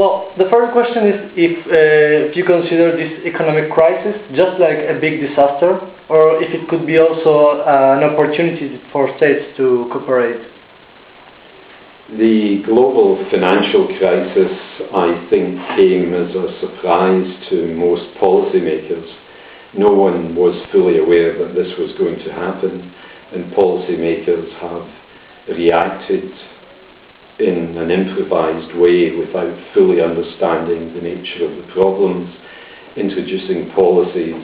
Well, the first question is if you consider this economic crisis just like a big disaster, or if it could be also an opportunity for states to cooperate. The global financial crisis, I think, came as a surprise to most policymakers. No one was fully aware that this was going to happen, and policymakers have reacted in an improvised way without fully understanding the nature of the problems, introducing policies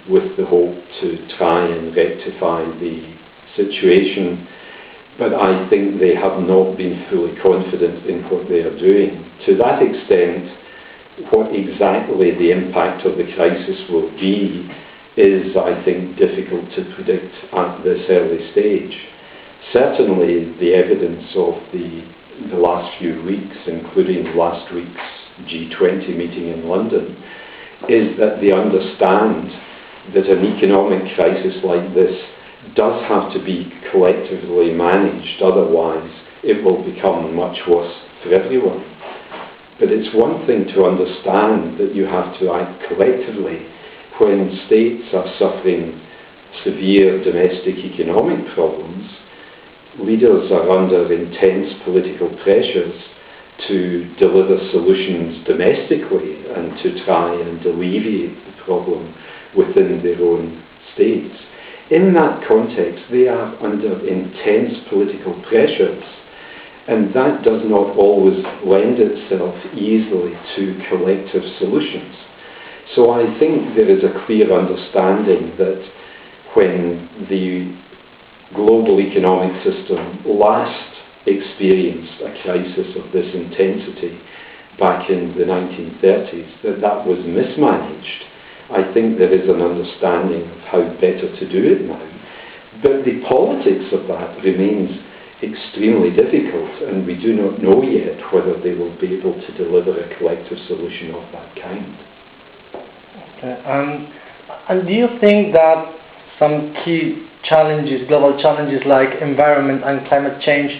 with the hope to try and rectify the situation. But I think they have not been fully confident in what they are doing. To that extent, what exactly the impact of the crisis will be is, I think, difficult to predict at this early stage. Certainly, the evidence of the last few weeks, including last week's G20 meeting in London, is that they understand that an economic crisis like this does have to be collectively managed, otherwise it will become much worse for everyone. But it's one thing to understand that you have to act collectively when states are suffering severe domestic economic problems. Leaders are under intense political pressures to deliver solutions domestically and to try and alleviate the problem within their own states. In that context, they are under intense political pressures, and that does not always lend itself easily to collective solutions. So I think there is a clear understanding that when the global economic system last experienced a crisis of this intensity back in the 1930s, that was mismanaged. I think there is an understanding of how better to do it now. But the politics of that remains extremely difficult, and we do not know yet whether they will be able to deliver a collective solution of that kind. Okay. And do you think that some key challenges, global challenges like environment and climate change,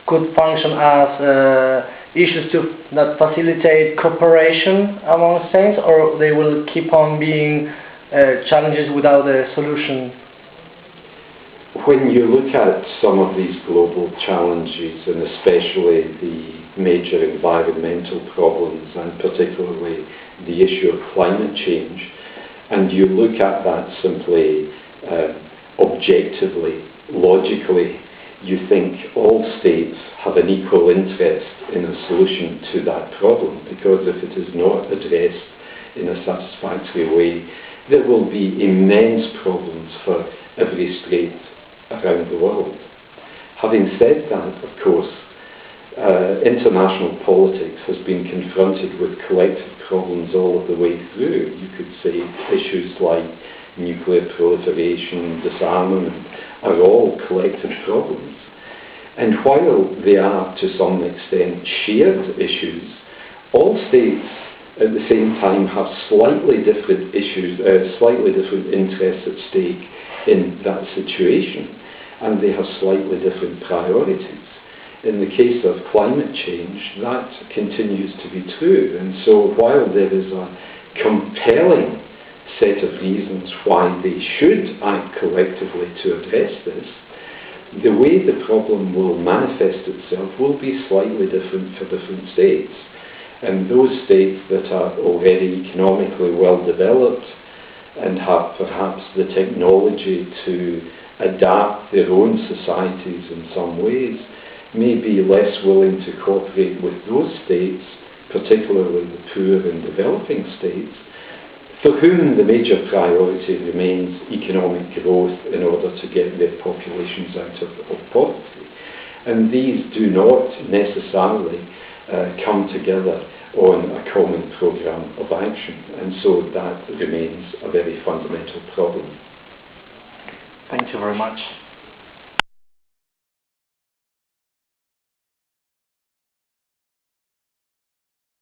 could function as issues that facilitate cooperation among states, or they will keep on being challenges without a solution? When you look at some of these global challenges, and especially the major environmental problems, and particularly the issue of climate change, and you look at that simply objectively, logically, you think all states have an equal interest in a solution to that problem, because if it is not addressed in a satisfactory way, there will be immense problems for every state around the world. Having said that, of course, international politics has been confronted with collective problems all of the way through. You could say issues like nuclear proliferation, disarmament, are all collective problems. And while they are to some extent shared issues, all states at the same time have slightly different issues, slightly different interests at stake in that situation, and they have slightly different priorities. In the case of climate change, that continues to be true, and so while there is a compelling set of reasons why they should act collectively to address this, the way the problem will manifest itself will be slightly different for different states. And those states that are already economically well developed and have perhaps the technology to adapt their own societies in some ways may be less willing to cooperate with those states, particularly the poor and developing states, for whom the major priority remains economic growth in order to get their populations out of poverty. And these do not necessarily come together on a common programme of action, and so that remains a very fundamental problem. Thank you very much.